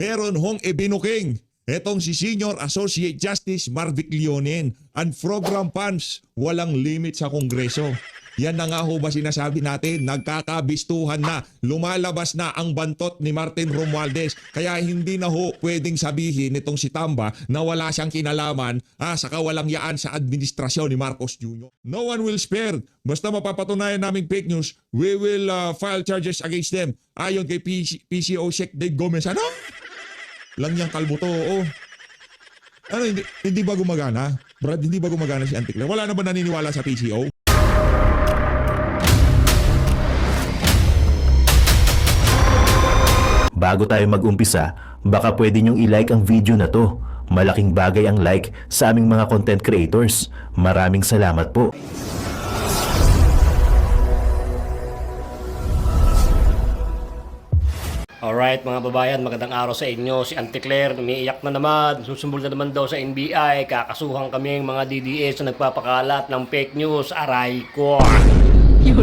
Meron hong ibinuking etong si Senior Associate Justice Marvic Leonen. Ang program funds, walang limit sa Kongreso. Yan na nga ho ba sinasabi natin, nagkakabistuhan na, lumalabas na ang bantot ni Martin Romualdez. Kaya hindi na ho pwedeng sabihin nitong si Tamba na wala siyang kinalaman sa kawalangyaan sa administrasyon ni Marcos Jr. No one will spare. Basta mapapatunayan naming fake news, we will file charges against them. Ayon kay PCO Sheikh Dave Gomez. Ano? Lang yung kalbo to, oo. Ano, hindi ba gumagana? Brad, hindi ba gumagana si Anticler? Wala na ba naniniwala sa PCO? Bago tayo mag-umpisa, baka pwede nyong i-like ang video na to. Malaking bagay ang like sa aming mga content creators. Maraming salamat po. Alright mga babayan, magandang araw sa inyo. Si Anticler, umiiyak na naman. Susumbol na naman daw sa NBI. Kakasuhan kaming mga DDS na nagpapakalat ng fake news. Aray ko.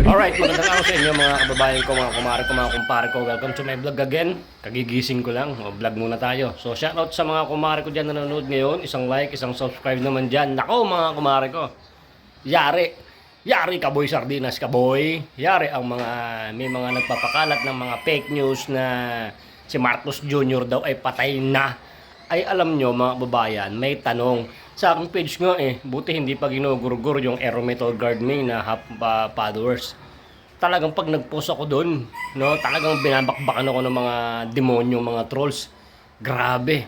Alright, magandang araw sa inyo mga kababayan ko, mga kumare ko, mga kumpare ko. Welcome to my vlog again. Kagigising ko lang. Vlog muna tayo. So shoutout sa mga kumare ko dyan na nanonood ngayon. Isang like, isang subscribe naman dyan. Nako mga kumare ko. Yari ka boy sardinas ka boy. Yari ang mga may mga nagpapakalat ng mga fake news na si Marcos Jr. daw ay patay na. Ay alam nyo mga babayan, may tanong sa aking page nga buti hindi pa ginugurgur yung Aero Metal Guard me na half followers. Talagang pag nag-post ako doon, no, talagang binabakbakan ako ng mga demonyo, mga trolls. Grabe.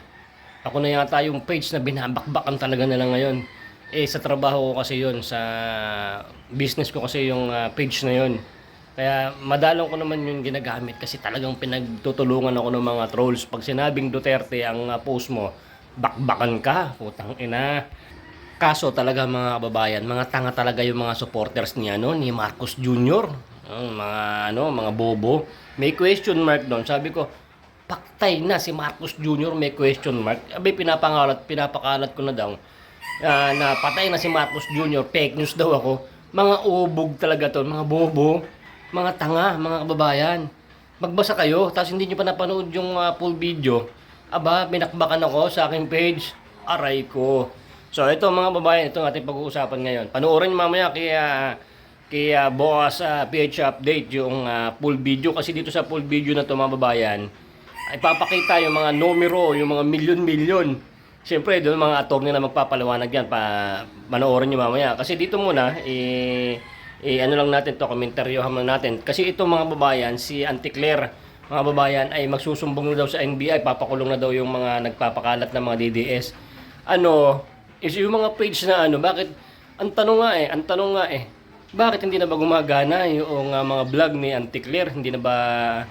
Ako na yata yung page na binabakbakan talaga nila ngayon. Sa trabaho ko kasi yun, sa business ko kasi yung page na yun. Kaya madalong ko naman yung ginagamit kasi talagang pinagtutulungan ako ng mga trolls. Pag sinabing Duterte ang post mo, bakbakan ka, putang ina. Kaso talaga mga kababayan, mga tanga talaga yung mga supporters niya ni Marcos Jr. Mga bobo. May question mark doon. Sabi ko, paktay na si Marcos Jr. may question mark. Abi pinapakalat ko na daw. Na patay na si Marcos Jr. Fake news daw ako. Mga ubog talaga to, mga bobo, mga tanga, mga kababayan. Magbasa kayo, tapos hindi nyo pa napanood yung full video. Aba, binakbakan ako sa aking page. Aray ko. So ito mga babayan, ito ang ating pag-uusapan ngayon. Panoorin mamaya kay Boss PH Update yung full video. Kasi dito sa full video na to mga babayan, ay papakita yung mga numero, yung mga milyon-milyon. Siyempre, doon mga attorney na magpapaliwanag yan, manoorin nyo mamaya. Kasi dito muna, ano lang natin to, komentaryohan lang natin. Kasi ito mga babayan, si Anticler, mga babayan, ay magsusumbong na daw sa NBI, papakulong na daw yung mga nagpapakalat ng mga DDS. Is yung mga page na bakit, ang tanong nga bakit hindi na ba gumagana yung mga vlog ni Anticler? Hindi na ba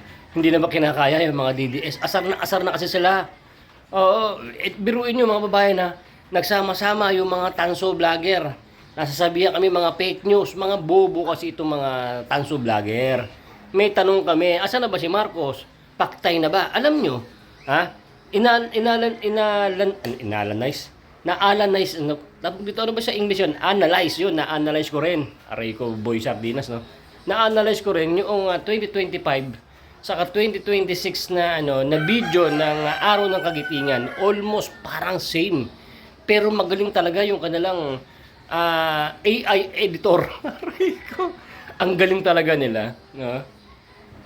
kinakaya yung mga DDS? Asar na kasi sila. Oo, biruin nyo mga babae na nagsama-sama yung mga tanso vlogger. Nasasabihan kami mga fake news, mga bobo kasi itong mga tanso vlogger. May tanong kami, asan na ba si Marcos? Paktay na ba? Alam nyo, na-analyze, dito ano ba sa English yun? Analyze yun, na-analyze ko rin. Aray ko, boy sardinas, no? Na-analyze ko rin yung 2025 saka 2026 na na video ng Araw ng Kagitingan, almost parang same. Pero magaling talaga yung kanilang AI editor. Ang galing talaga nila, no?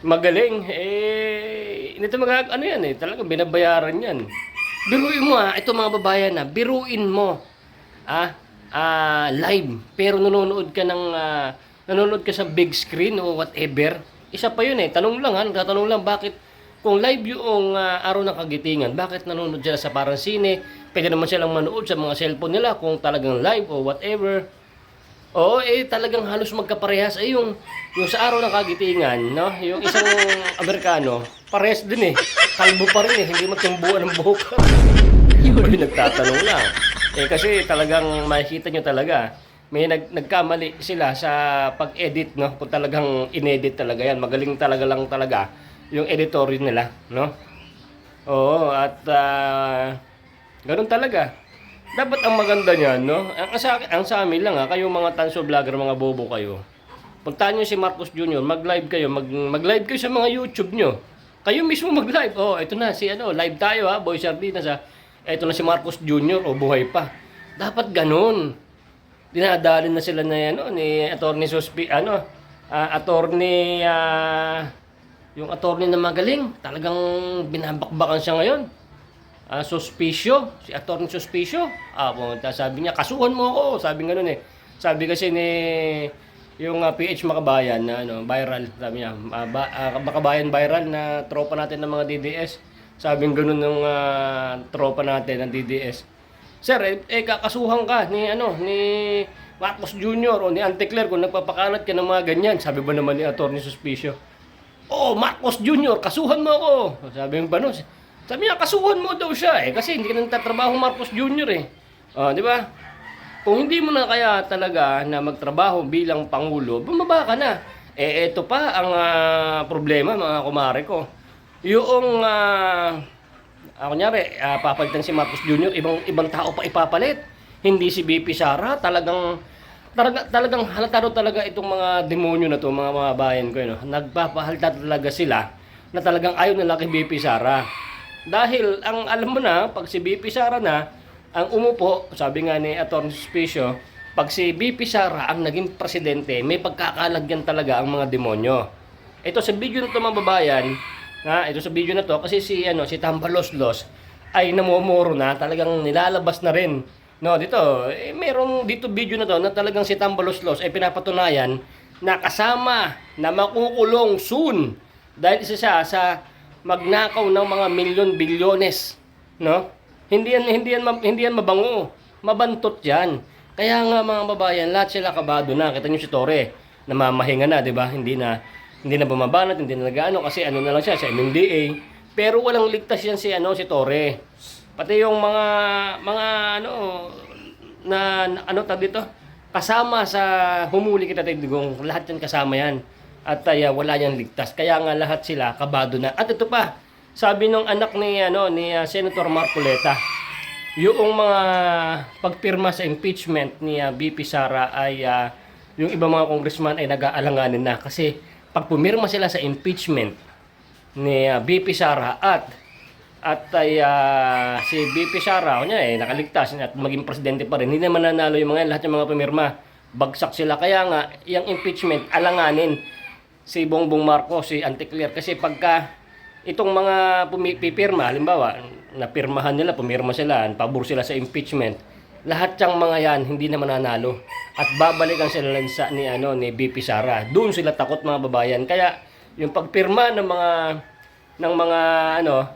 Magaling nito talagang binabayaran 'yan. Biruin mo ito mga babayan biruin mo live pero nanonood ka sa big screen o whatever. Isa pa yun tanong lang bakit kung live yung Araw ng Kagitingan, bakit nanonood sila sa parang sine? Pwede naman silang manood sa mga cellphone nila kung talagang live o whatever. Oo, talagang halos magkaparehas. Yung sa Araw ng Kagitingan, no? Yung isang Amerikano, parehas din kalbo pa rin hindi matumbuan ng buhok. Nagtatanong lang. Kasi talagang makikita nyo talaga, may nagkamali sila sa pag-edit, no? Kung talagang inedit talaga yan. Magaling talaga yung editorial nila, no? Oo, at ganun talaga. Dapat ang maganda niyan, no? Ang sa amin lang kayo mga tanso vlogger, mga bobo kayo. Puntahan niyo si Marcos Jr., mag-live kayo sa mga YouTube nyo. Kayo mismo mag-live. Oh, ito na si ano, live tayo ha, Boy Sardinas ha. Ito na si Marcos Jr. o buhay pa. Dapat ganun. Dinadali na sila na ano ni Attorney yung attorney na magaling. Talagang binabakbakan siya ngayon. Suspicious, si Attorney Suspicious. Sabi niya, kasuhan mo ako. Sabi ganoon eh. Sabi kasi ni yung PH Makabayan na ano, viral, sabi niya, Makabayan viral na tropa natin ng mga DDS. Sabi ganoon ng tropa natin ng DDS. Sir, kakasuhan ka ni Marcos Jr. o ni Anticler kung nagpapakalat ka ng mga ganyan. Sabi ba naman ni Attorney Suspicious? Oh, Marcos Jr., kasuhan mo ako. Sabi yung panos. Sabi niya, kasuhan mo daw siya eh. Kasi hindi ka nagtatrabaho Marcos Jr. eh. Di ba? Kung hindi mo na kaya talaga na magtrabaho bilang Pangulo, bumaba ka na. Ito pa ang problema mga kumare ko. Yung, kunyari, papalitan si Marcos Jr., ibang tao pa ipapalit. Hindi si BP Sara, talagang halata talaga itong mga demonyo na to, mga bayan ko, nagpapahalata talaga sila na talagang ayaw nila kay BP Sara. Dahil ang alam mo na, pag si BP Sara na ang umupo, sabi nga ni Atty. Suspicious, pag si BP Sara ang naging presidente, may pagkakalagyan talaga ang mga demonyo. Ito sa video na to mga babayan, ito sa video na to kasi si Tambaloslos ay namomoro na, talagang nilalabas na rin. No, dito, mayroong dito video na to na talagang si Tambaloslos ay pinapatunayan na kasama na makukulong soon dahil isa siya sa magnakaw ng mga milyon-bilyones, no? Hindi yan mabango, mabantot 'yan. Kaya nga mga babayan, lahat sila kabado na. Kita niyo si Torre, namamahinga na, 'di ba? Hindi na bumabanat, hindi na nagaano kasi ano na lang siya sa MMDA. Pero walang ligtas yan si Torre. Pati yung mga tag dito, kasama sa humuli kita Digong, lahat yan kasama yan. At wala yan ligtas. Kaya nga lahat sila kabado na. At ito pa, sabi nung anak ni Senator Marcoleta, yung mga pagpirma sa impeachment ni BP Sara ay yung ibang mga congressman ay nag-aalanganin na kasi pag pumirma sila sa impeachment ni BP Sara at si BP Sara nakaligtas at maging presidente pa rin, hindi naman nanalo yung lahat ng mga pumirma, bagsak sila. Kaya nga yung impeachment alanganin si Bongbong Marcos, si Anticler, kasi pagka itong mga pipirma, halimbawa pumirma sila, pabor sila sa impeachment, lahat ng mga yan hindi na mananalo at babalikan sila ni BP Sara. Doon sila takot mga babayan. Kaya yung pagpirma ng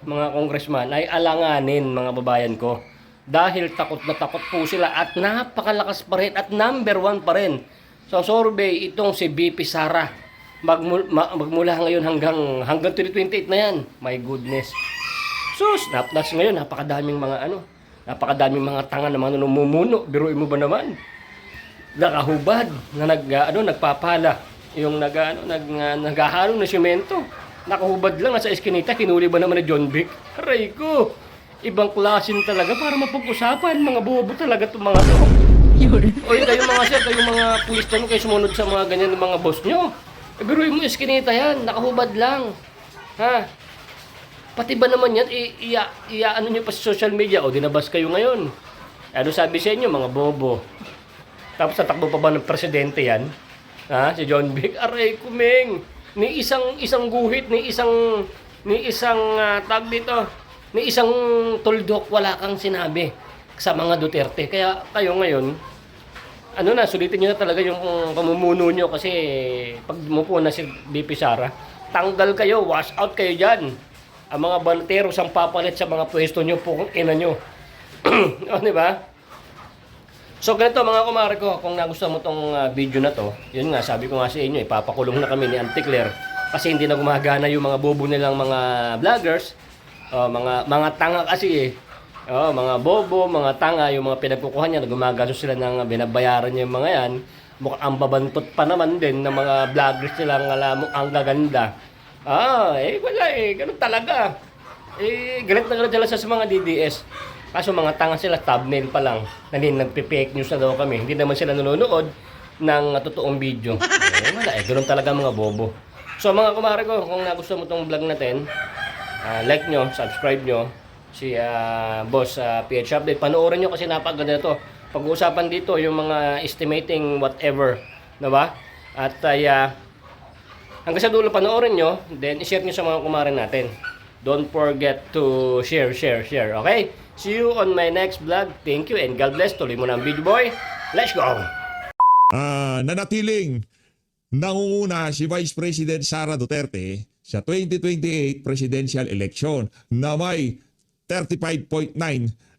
mga congressman ay alanganin mga babayan ko. Dahil takot na takot po sila at napakalakas pa rin at number 1 pa rin. So survey itong si BP Sara. Magmula ngayon hanggang 2028 na yan. My goodness. Sus, ngayon napakadaming mga tanga na mga namumuno. Biruin mo ba naman? Nakahubad na nagpapala. Yung naghahalo na simento. Nakahubad lang nasa eskinita, kinuli ba naman ni John Vic? Aray ko! Ibang klasin talaga para mapag-usapan. Mga bobo talaga itong mga to. Oy, kayo mga sir, kayo mga pulis nyo, kayo sumunod sa mga ganyan ng mga boss nyo. Biruin mo eskinita yan, nakahubad lang. Ha? Pati ba naman yan, ano nyo pa sa social media, o dinabas kayo ngayon. Ano sabi sa inyo, mga bobo? Tapos tatakbo pa ba ng presidente yan? Ha? Si John Vic? Aray kumeng! Ni isang guhit, ni isang tag dito, ni isang tuldok, wala kang sinabi sa mga Duterte. Kaya kayo ngayon, sulitin nyo na talaga yung pamumuno nyo kasi pag mupo na si BP Sara, tanggal kayo, wash out kayo dyan. Ang mga balateros ang papalit sa mga pwesto nyo po kung ina nyo. Di ba? So ganito mga kumare ko, kung nagustuhan mo tong video na to, yun nga, sabi ko nga sa inyo, ipapakulong na kami ni Anticler kasi hindi na gumagana yung mga bobo nilang mga vloggers, mga tanga kasi mga bobo, mga tanga, yung mga pinagkukuhan niya, gumagasos sila ng binabayaran niya yung mga yan, mukhang ang babantot pa naman din ng mga vloggers nilang alam mo, ang gaganda. Wala ganun talaga. Galit na galit sila sa mga DDS. Kaso mga tanga sila, thumbnail pa lang. Nagpe-fake news na daw kami. Hindi naman sila nanonood ng totoong video. Wala ganun talaga mga bobo. So mga kumare ko, kung nagustuhan mo tong vlog natin, like nyo, subscribe nyo si Boss PH Update. Panoorin nyo kasi napakaganda to. Pag-uusapan dito yung mga estimating whatever, na ba? At hanggang sa dulo panoorin nyo, then i-share nyo sa mga kumare natin. Don't forget to share. Okay? See you on my next vlog. Thank you and God bless. Tuloy mo na ang video boy. Let's go! Nanatiling nangunguna si Vice President Sara Duterte sa 2028 presidential election na may 35.9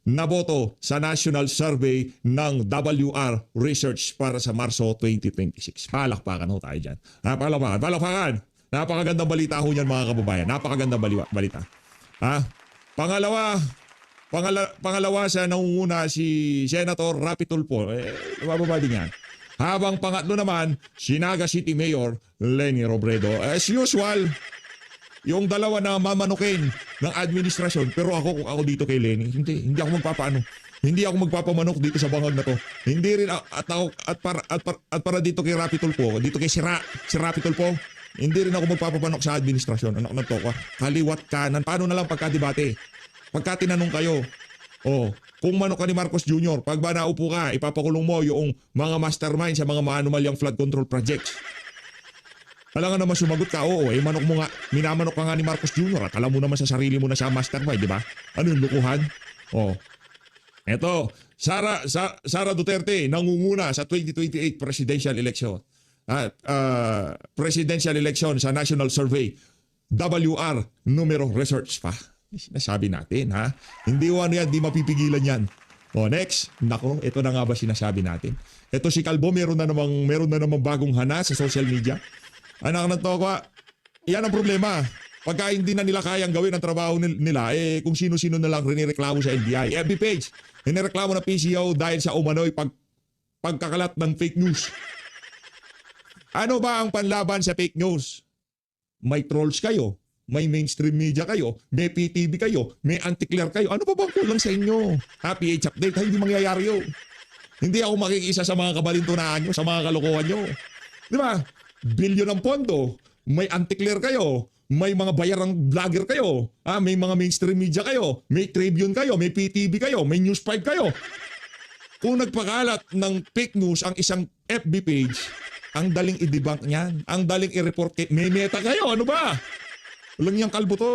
na boto sa national survey ng WR Research para sa Marso 2026. Palakpakan ho tayo dyan. Palakpakan. Napakagandang balita ho yan mga kababayan. Napakagandang balita. Pangalawa sa nangunguna si Senator Rapi Tulfo. Mababa din yan. Habang pangatlo naman, si Naga City Mayor Leni Robredo. As usual, yung dalawa na mamanukin ng administrasyon. Pero ako dito kay Leni, hindi ako magpapaano. Hindi ako magpapamanok dito sa bangag na to. Hindi rin at para dito kay Rapi Tulfo, dito kay si Rapi Tulfo, hindi rin ako magpapamanok sa administrasyon. Anak ng toka. Kaliwat kanan. Paano na lang pagkadebate? Pagka tinanong kayo, kung manok ka ni Marcos Jr., pag ba naupo ka, ipapakulong mo yung mga mastermind sa mga maanumalyang flood control projects. Alam nga naman sumagot ka, manok mo nga, minamanok ka nga ni Marcos Jr. at alam mo naman sa sarili mo na siya mastermind, di ba? Ano yung lukuhan? Eto, Sara Duterte nangunguna sa 2028 presidential election. Presidential election sa National Survey. WR numero research pa. Sinasabi natin, ha? Hindi yan, di mapipigilan yan. Next. Nako, ito na nga ba sinasabi natin? Ito si Calvo, meron na namang bagong hana sa social media. Anak ng tokwa, yan ang problema. Pagka hindi na nila kayang gawin ang trabaho nila, kung sino-sino na lang rinireklamo sa NBI. FB page, rinireklamo na PCO dahil sa umano'y pagkakalat ng fake news. Ano ba ang panlaban sa fake news? May trolls kayo, may mainstream media kayo, may PTV kayo, may anti-clear kayo. Ano pa bang kulang sa inyo? PH Update, hindi mangyayari yun. Hindi ako makikisa sa mga kabalintunaan nyo, sa mga kalokohan nyo. Di ba? Bilyon ang pondo, may anti-clear kayo, may mga bayarang vlogger kayo, may mga mainstream media kayo, may Tribune kayo, may PTV kayo, may News 5 kayo. Kung nagpakalat ng fake news ang isang FB page, ang daling i-debunk niyan, ang daling i-report, may meta kayo, ano ba? Walang niyang kalbo to.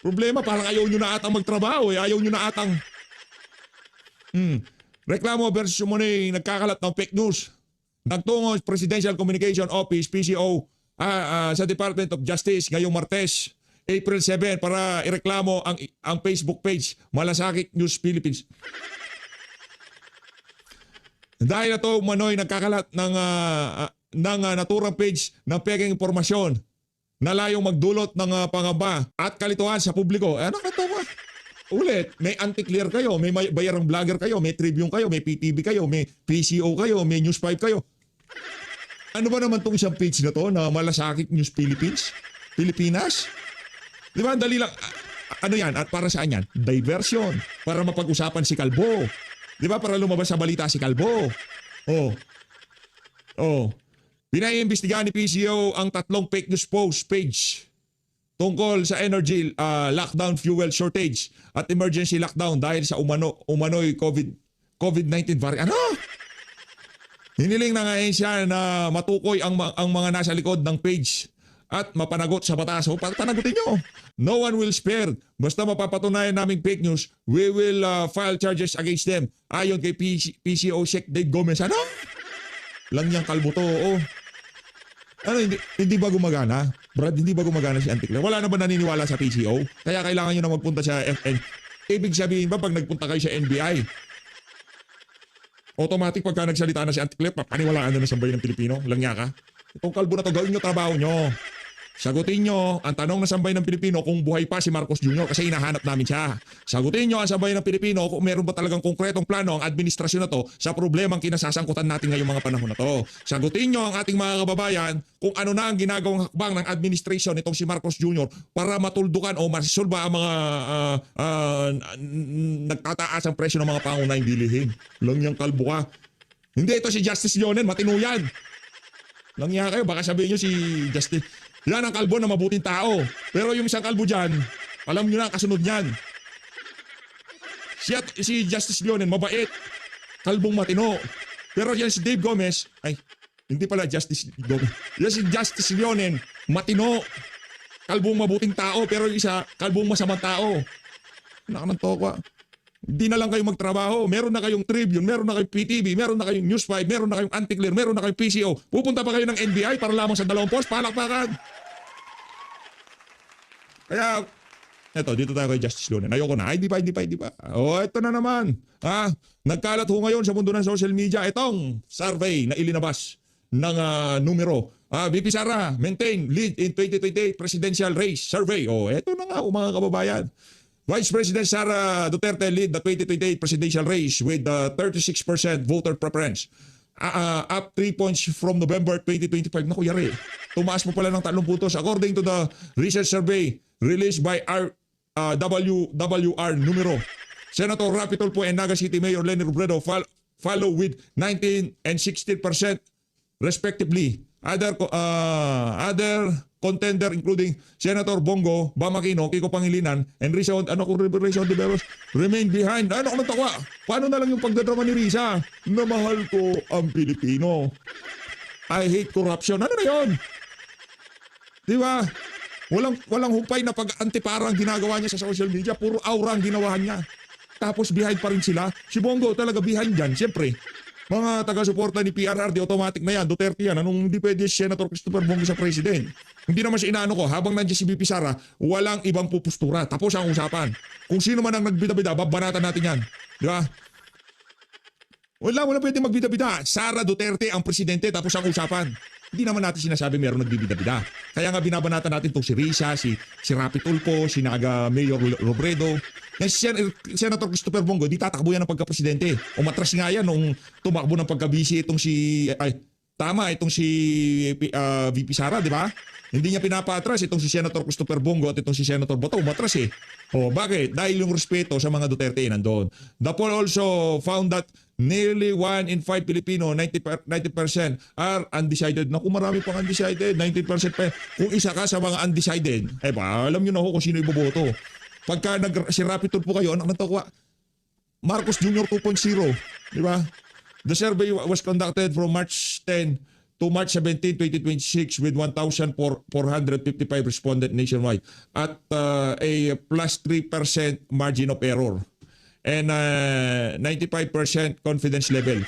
Problema, parang ayaw nyo na atang magtrabaho, ayaw nyo na atang reklamo versus Money nagkakalat ng fake news. Nagtungo Presidential Communication Office, PCO, sa Department of Justice ngayong Martes, April 7 para ireklamo ang Facebook page Malasakit News Philippines. Dahil ito umano'y nagkakalat ng naturang page ng peking impormasyon na layong magdulot ng pangamba at kalituhan sa publiko. Ano ka ito ba? Ulit, may anti-clear kayo, may bayarang vlogger kayo, may Tribune kayo, may PTV kayo, may PCO kayo, may News 5 kayo. Ano ba naman itong isang page na to na Malasakit News Pilipinas? Di ba? Dali lang. Ano yan? At para saan yan? Diversion. Para mapag-usapan si Calvo. Di ba? Para lumabas sa balita si Calvo. Pinaiimbestigahan ni PCO ang 3 fake news post page tungkol sa energy lockdown fuel shortage at emergency lockdown dahil sa umano'y COVID-19 variant. Ano? Hiniling na nga siya na matukoy ang mga nasa likod ng page at mapanagot sa batas. Panagutin nyo. No one will spare. Basta mapapatunayan naming fake news, we will file charges against them. Ayon kay PCO Sheikh Dave Gomez. Ano? Lang niyang kalbo to. Ano, hindi ba gumagana? Brad, hindi ba gumagana si Anticler? Wala na ba naniniwala sa PCO? Kaya kailangan nyo na magpunta sa FN. Ibig sabihin ba pag nagpunta kayo sa NBI, automatic pagka nagsalita na si Anticler, papaniwalaan na ng sambayan ng Pilipino? Langya ka? Itong kalbo na to, gawin nyo trabaho nyo. Sagutin nyo ang tanong ng sambayan ng Pilipino kung buhay pa si Marcos Jr. kasi hinahanap namin siya. Sagutin nyo ang sambayan ng Pilipino kung meron ba talagang konkretong plano ang administrasyon na to sa problemang kinasasangkutan natin ngayong mga panahon na to. Sagutin nyo ang ating mga kababayan kung ano na ang ginagawang hakbang ng administrasyon nitong si Marcos Jr. para matuldukan o masolba ang mga nagtataas ang presyo ng mga pangunahing bilihin. Lang yung kalbo ka. Hindi ito si Justice Leonen, matino yan. Langya kayo, baka sabihin nyo si Justin. Yan ang kalbo na mabuting tao. Pero yung isang kalbo dyan, alam nyo na, kasunod niyan. Si Justice Leonen, mabait. Kalbong matino. Pero yan si Dave Gomez, ay, hindi pala Justice Gomez. Yan si Justice Leonen, matino. Kalbong mabuting tao, pero yung isa, kalbong masamang tao. Nakanantokwa. Hindi na lang kayo magtrabaho. Meron na kayong Tribune, meron na kayong PTV, meron na kayong News 5, meron na kayong Anticlear, meron na kayong PCO. Pupunta pa kayo ng NBI para lamang sa 2 post, palakpakan. Kaya, eto, dito tayo kay Justice Leonen. Ayoko na. Ay, di pa. O, eto na naman. Nagkalat ho ngayon sa mundo ng social media itong survey na ilinabas ng numero. VP Sara, maintain lead in 2028 presidential race survey. O, eto na nga mga kababayan. Vice President Sara Duterte lead the 2028 presidential race with 36% voter preference. Up 3 points from November 2025. Naku, yari. Tumaas mo pala ng 3 puntos. According to the research survey released by WR numero. Senator Rapi Tulfo and Naga City Mayor Leni Robredo follow with 19 and 16% respectively. Other contender including Senator Bongo, Bam Aquino, Kiko Pangilinan, and Risa Ontiveros remain behind. Ano kung natawa? Paano na lang yung pagdadrama ni Risa? Na mahal ko ang Pilipino. I hate corruption. Ano na yun? Di ba? Walang humpay na pag-antiparang ginagawa niya sa social media. Puro aura ang ginawa niya. Tapos behind pa rin sila. Si Bongo talaga behind dyan. Siyempre, mga taga-suporta ni PRRD, automatic na yan. Duterte yan. Anong hindi pwede si Senator Christopher Bongo sa president? Hindi naman siya inaano ko. Habang nandiyan si VP Sara, walang ibang pupustura. Tapos ang usapan. Kung sino man ang nagbida-bida, babanatan natin yan. Di ba? Wala pwede magbida-bida. Sara Duterte ang presidente, tapos ang usapan. Hindi naman natin sinasabi meron nagbibida-bida. Kaya nga binabanatan natin itong si Risa, si Rapi Tulfo, si Naga Mayor Robredo. Yan si Senator Christopher Bongo, di tatakbo yan ng pagka-presidente. Umatras nga yan nung tumakbo ng pagka-busy itong si VP Sara, di ba? Hindi niya pinapatras itong si Senator Christopher Bongo at itong si Senator Bato. Umatras eh. Bakit? Dahil yung respeto sa mga Duterte nandoon. The poll also found that nearly 1 in 5 Filipino, 90% are undecided. Naku, marami pang undecided. 19% pa. Kung isa ka sa mga undecided, alam nyo na ho kung sino iboboto. Pagka si Rapi Tulfo kayo, anak ng tokwa, Marcos Jr. 2.0. Di ba? The survey was conducted from March 10 to March 17, 2026 with 1,455 respondents nationwide at a plus 3% margin of error and 95% confidence level.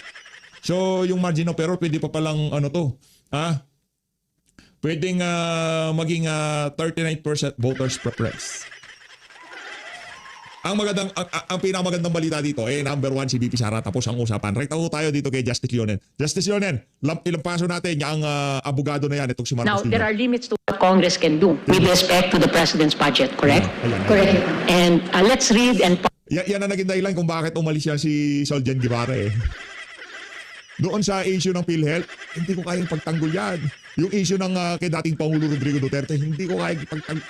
So yung margin of error pwede pa palang pwedeng maging 39% voters preference. Ang pinakamagandang balita dito, number 1 si VP Sara, tapos ang usapan. Right tayo dito kay Justice Leonen. Justice Leonen, ilang paso natin ang abogado na yan, itong si Marcos. Now, there are limits to what Congress can do with respect to the President's budget, correct? Correct. And let's read and... Yan ang naging dahilan kung bakit umalis yan si Soljan Guevara Doon sa issue ng PhilHealth, hindi ko kayang pagtanggol yan. Yung issue ng kay dating Pangulo Rodrigo Duterte, hindi ko kayang pagtanggol.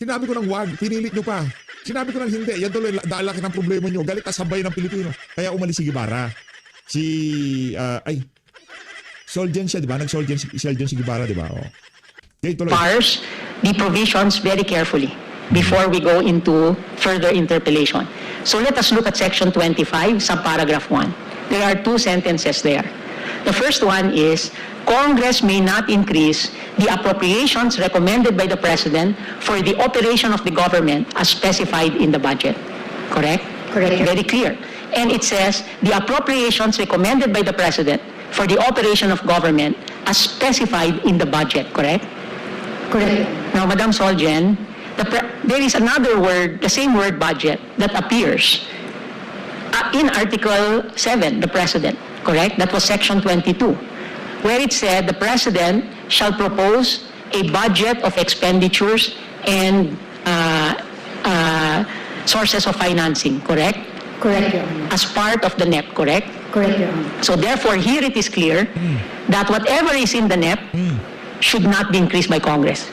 Sinabi ko ng wag, pinilit nyo pa. Sinabi ko ng hindi, yan tuloy, daalaki ng problema nyo. Galit kasabay ng Pilipino. Kaya umalis si Guevara. Soljan siya, di ba? Nag-Soljan si Guevara, di ba? Parse the provisions very carefully before we go into further interpellation. So let us look at section 25, subparagraph 1. There are 2 sentences there. The first one is, Congress may not increase the appropriations recommended by the President for the operation of the government as specified in the budget. Correct? Correct. Very clear. And it says, the appropriations recommended by the President for the operation of government as specified in the budget. Correct? Correct. Now, Madam Soljan, there is another word, the same word budget, that appears in Article 7, the President. Correct? That was section 22. Where it said the President shall propose a budget of expenditures and sources of financing, correct? Correct, Your Honor. As part of the NEP, correct? Correct, Your Honor. So therefore, here it is clear that whatever is in the NEP should not be increased by Congress.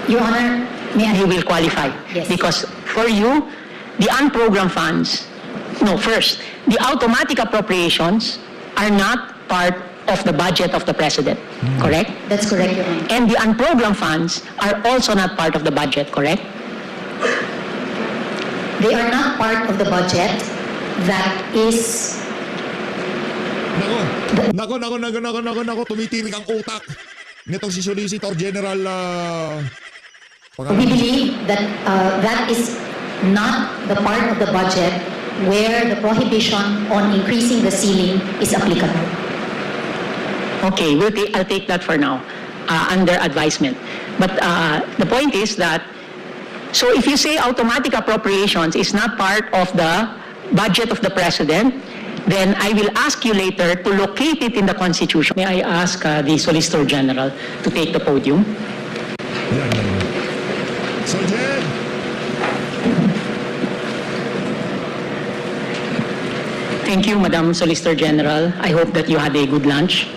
Your Honor, may I... You will qualify. Yes. Because for you, the unprogrammed funds, no, first, the automatic appropriations are not part of the budget of the President, correct? That's correct, Your Honor. And the unprogrammed funds are also not part of the budget, correct? They are not part of the budget that is, Nako, tumitirik ang utak nitong si Solicitor General we believe that that is not the part of the budget where the prohibition on increasing the ceiling is applicable. Okay, I'll take that for now, under advisement. But the point is that, so if you say automatic appropriations is not part of the budget of the President, then I will ask you later to locate it in the Constitution. May I ask the Solicitor General to take the podium? Yan. So, Jen, Thank you, Madam Solicitor General. I hope that you had a good lunch.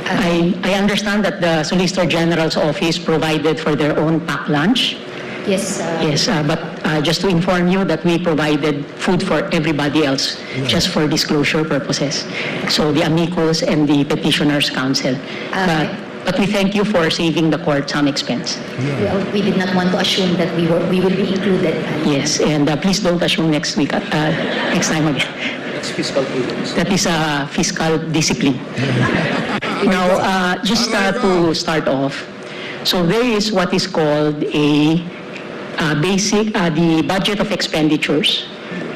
I understand that the Solicitor General's office provided for their own packed lunch. Yes, Yes, but just to inform you that we provided food for everybody else, just for disclosure purposes. So the amicus and the petitioners' counsel. But we thank you for saving the court some expense. well, we did not want to assume that we will be included. Yes, and please don't assume next week, next time again. That is fiscal discipline. Now, just to start off, so there is what is called a the budget of expenditures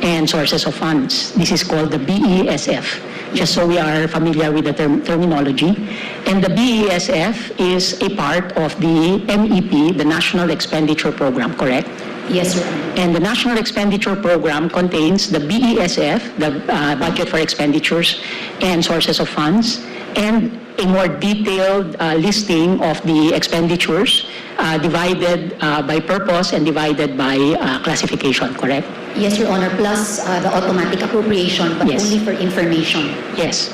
and sources of funds. This is called the BESF, just so we are familiar with the terminology. And the BESF is a part of the NEP, the National Expenditure Program, correct? Yes, Your Honor. And the National Expenditure Program contains the BESF, the Budget for Expenditures and Sources of Funds, and a more detailed listing of the expenditures divided by purpose and divided by classification, correct? Yes, Your Honor, plus the automatic appropriation, but Yes. only for information. Yes.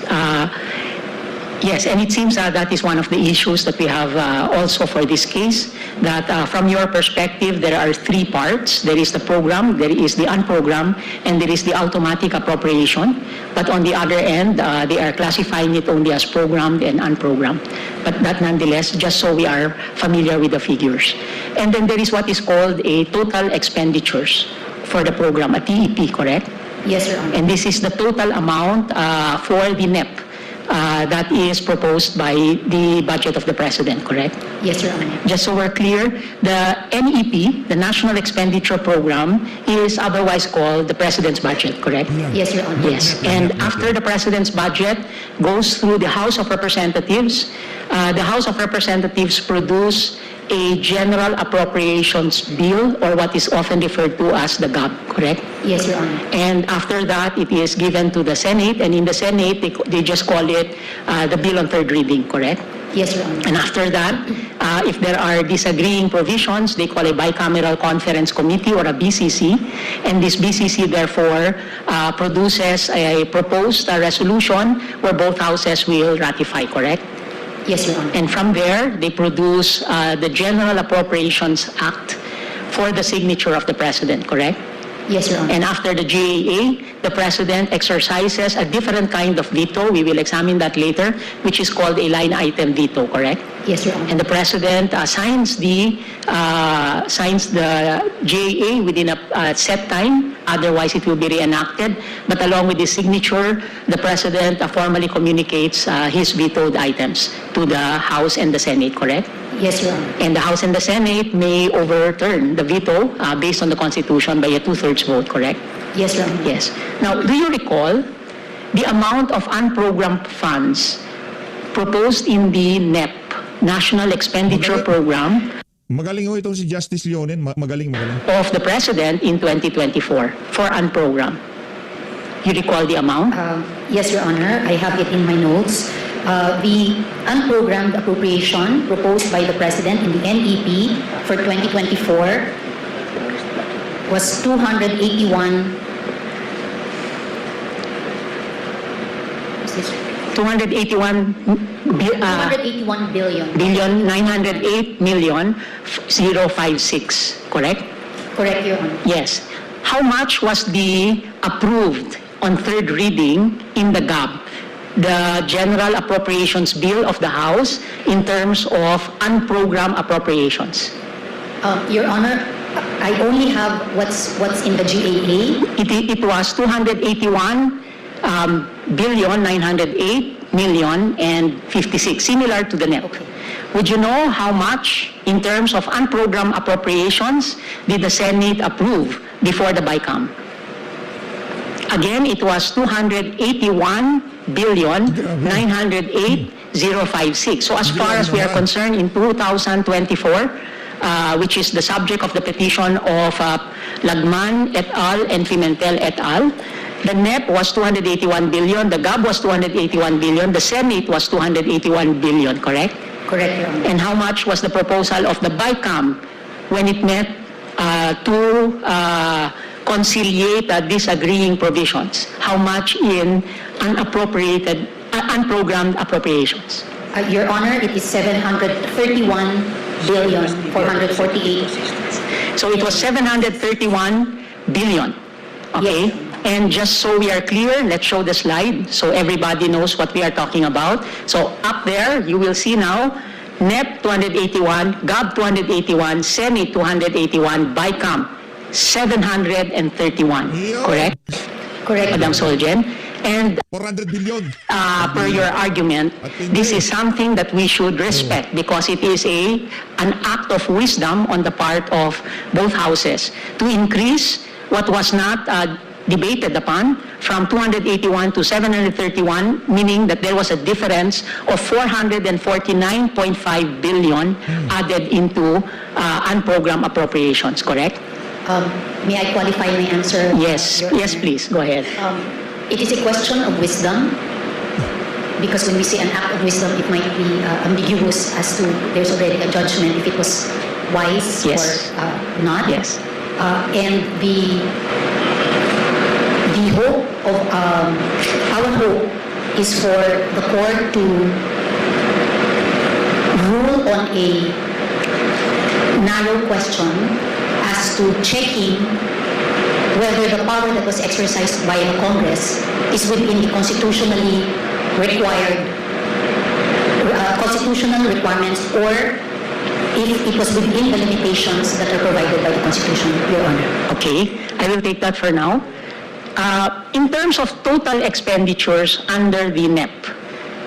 Yes, and it seems that is one of the issues that we have also for this case, that from your perspective, there are three parts. There is the program, there is the unprogrammed, and there is the automatic appropriation. But on the other end, they are classifying it only as programmed and unprogrammed. But that nonetheless, just so we are familiar with the figures. And then there is what is called a total expenditures for the program, a TEP, correct? Yes, Your Honor. And this is the total amount for the NEP that is proposed by the budget of the President, correct? Yes, Your Honor. Just so we're clear, the NEP, the National Expenditure Program, is otherwise called the President's budget, correct? Yes, Your Honor. Yes, and after the President's budget goes through the House of Representatives, the House of Representatives produce a General Appropriations Bill, or what is often referred to as the GAB, correct? Yes, Your Honor. And after that, it is given to the Senate, and in the Senate, they just call it the bill on third reading, correct? Yes, Your Honor. And after that, if there are disagreeing provisions, they call a bicameral conference committee, or a BCC, and this BCC therefore produces a proposed resolution where both houses will ratify, correct? Yes, Your Honor. And from there, they produce the General Appropriations Act for the signature of the President, correct? Yes, Your Honor. And after the GAA, the President exercises a different kind of veto. We will examine that later, which is called a line item veto, correct? Yes, Your Honor. And the President signs the GAA within a set time. Otherwise, it will be reenacted. But along with the signature, the President formally communicates his vetoed items to the House and the Senate, correct? Yes, Your Honor. And the House and the Senate may overturn the veto based on the Constitution by a two-thirds vote, correct? Yes, Your Honor. Yes. Now, do you recall the amount of unprogrammed funds proposed in the NEP, National Expenditure Program, magaling ho itong si Justice Leonen. Magaling. of the President in 2024 for unprogrammed? You recall the amount? Yes, Your Honor. I have it in my notes. The unprogrammed appropriation proposed by the President in the NEP for 2024 was 281. 281 281 billion. billion 908 million 056, correct? Correct, Your Honor. Yes. How much was the approved on third reading in the GAB? the General Appropriations Bill of the House in terms of unprogrammed appropriations? Your Honor, I only have what's in the GAA. It was 281,908,000,056, similar to the NEP. Okay. Would you know how much, in terms of unprogrammed appropriations, did the Senate approve before the BICAM? Again, it was 281,908,056. So as far as we are concerned, in 2024, which is the subject of the petition of Lagman et al. And Pimentel et al., the NEP was 281 billion, the GAB was 281 billion, the Senate was 281 billion, correct? Correct, Your Honor. And how much was the proposal of the BICAM when it met to conciliate disagreeing provisions? How much in unappropriated, unprogrammed appropriations? Your Honor, it is 731,448. So it was 731 billion. Okay? Yes. And just so we are clear, let's show the slide so everybody knows what we are talking about. So up there, you will see now, NEP 281, GAB 281, Senate 281, BICAM 731. Yeah. Correct? Correct. Madam Soljen? And 400 billion. per your argument, this is something that we should respect because it is an act of wisdom on the part of both houses to increase what was not debated upon from 281 to 731, meaning that there was a difference of 449.5 billion added into unprogrammed appropriations, correct? May I qualify my answer? Yes, Your yes, Honor? please, go ahead. It is a question of wisdom, because when we say an act of wisdom, it might be ambiguous as to there's already a judgment if it was wise Yes. or not. Yes. And the hope of our hope is for the court to rule on a narrow question as to checking whether the power that was exercised by the Congress is within the constitutionally required constitutional requirements, or if it was within the limitations that are provided by the Constitution, Your Honor. Okay, I will take that for now. In terms of total expenditures under the NEP,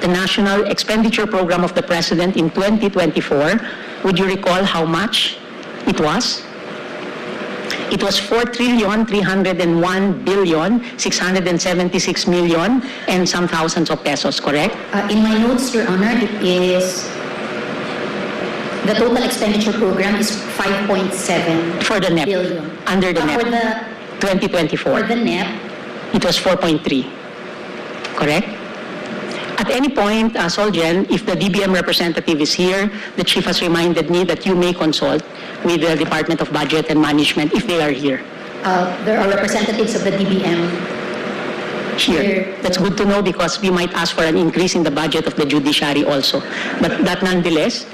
the National Expenditure Program of the President in 2024, would you recall how much it was? It was 4,301,676,000,000 and some thousands of pesos, correct? In my notes, Your Honor, it is the total expenditure program is 5.7 For the NEP, billion. under the For NEP, the 2024. NEP, It was 4.3, correct? At any point, Soljen, if the DBM representative is here, the chief has reminded me that you may consult with the Department of Budget and Management if they are here. there are representatives of the DBM. Here. That's good to know because we might ask for an increase in the budget of the judiciary also. But that nonetheless,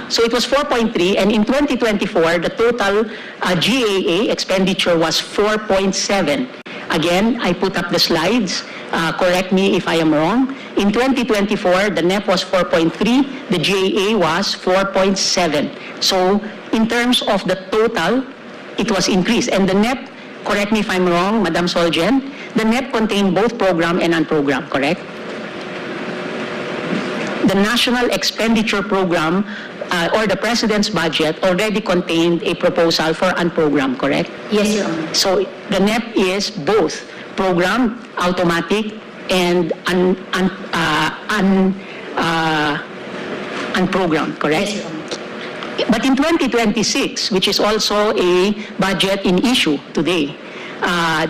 so it was 4.3, and in 2024, the total GAA expenditure was 4.7. Again, I put up the slides. Correct me if I am wrong. In 2024, the NEP was 4.3, the GAA was 4.7. So in terms of the total, it was increased. And the NEP, correct me if I'm wrong, Madam Soljen, the NEP contained both program and unprogram, correct? The National Expenditure Program or the President's budget already contained a proposal for unprogram, correct? Yes, Your Honor. So the NEP is both program, automatic, and unprogrammed, correct? Yes, Your Honor. But in 2026, which is also a budget in issue today,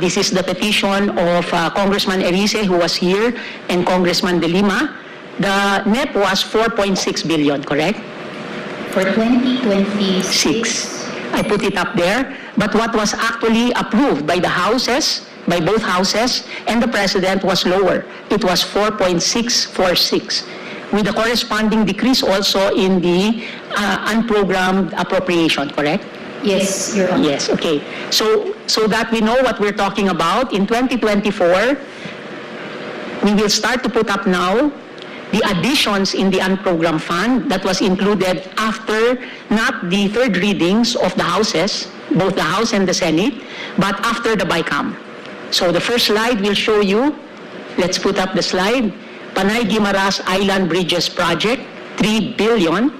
this is the petition of Congressman Erice, who was here, and Congressman De Lima. The NEP was 4.6 billion, correct? For 2026, 6. I put it up there. But what was actually approved by the houses, by both houses, and the President was lower. It was 4.646, with a corresponding decrease also in the unprogrammed appropriation, correct? yes, Your Honor. Yes, okay. So that we know what we're talking about, in 2024, we will start to put up now the additions in the unprogrammed fund that was included after not the third readings of the houses, both the House and the Senate, but after the BICAM. So the first slide will show you, let's put up the slide, Panay Guimaras Island Bridges Project, 3 billion.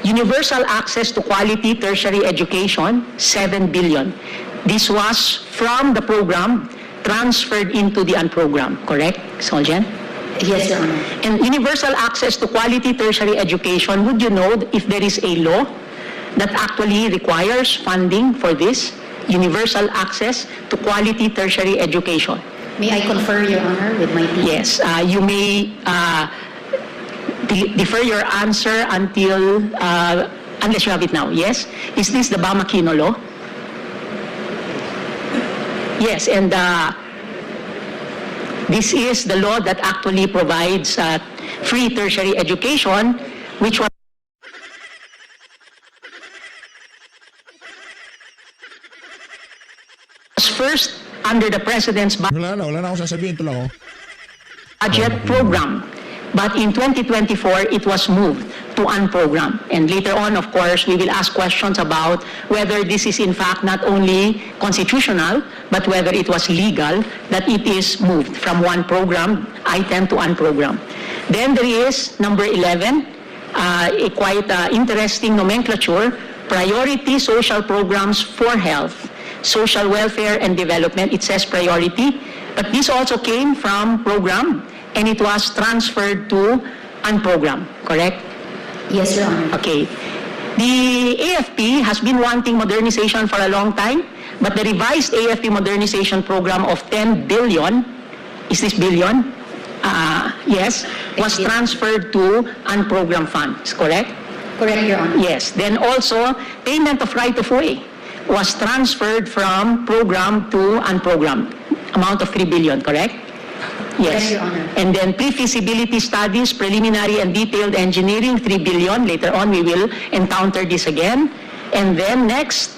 Universal access to quality tertiary education, 7 billion. This was from the program transferred into the unprogrammed, correct, Soljan? Yes, Your Honor. And universal access to quality tertiary education, would you know if there is a law that actually requires funding for this? Universal access to quality tertiary education. May I confer, Your Honor, with my team? Yes, you may defer your answer until, unless you have it now, yes? Is this the Bama-Aquino law? Yes, and this is the law that actually provides free tertiary education, which was first under the President's Wala na akong sasabihin. Ito lang oh. budget program. But in 2024, it was moved to unprogrammed. And later on, of course, we will ask questions about whether this is in fact not only constitutional, but whether it was legal that it is moved from one program item to unprogrammed. Then there is number 11, a quite interesting nomenclature, priority social programs for health, social welfare and development. It says priority, but this also came from program and it was transferred to unprogrammed, correct? Yes, Your Honor. Okay. The AFP has been wanting modernization for a long time, but the revised AFP modernization program of 10 billion, is this billion? Yes, was transferred to unprogrammed funds, correct? Correct, Your Honor. Yes. Then also, payment of right of way was transferred from program to unprogrammed, amount of 3 billion, correct? Yes. Correct, Your Honor. And then pre-feasibility studies, preliminary and detailed engineering, 3 billion. Later on, we will encounter this again. And then next,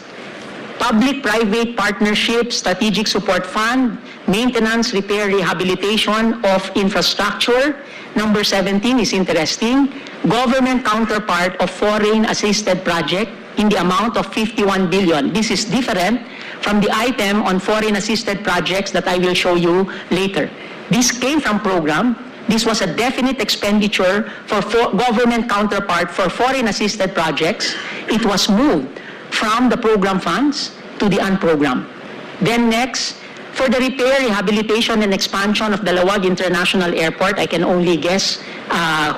public-private partnership, strategic support fund, maintenance, repair, rehabilitation of infrastructure. Number 17 is interesting. Government counterpart of foreign assisted project in the amount of 51 billion. This is different from the item on foreign assisted projects that I will show you later. This came from program. This was a definite expenditure for government counterpart for foreign assisted projects. It was moved from the program funds to the unprogrammed. Then next, for the repair, rehabilitation, and expansion of Dalawag International Airport, I can only guess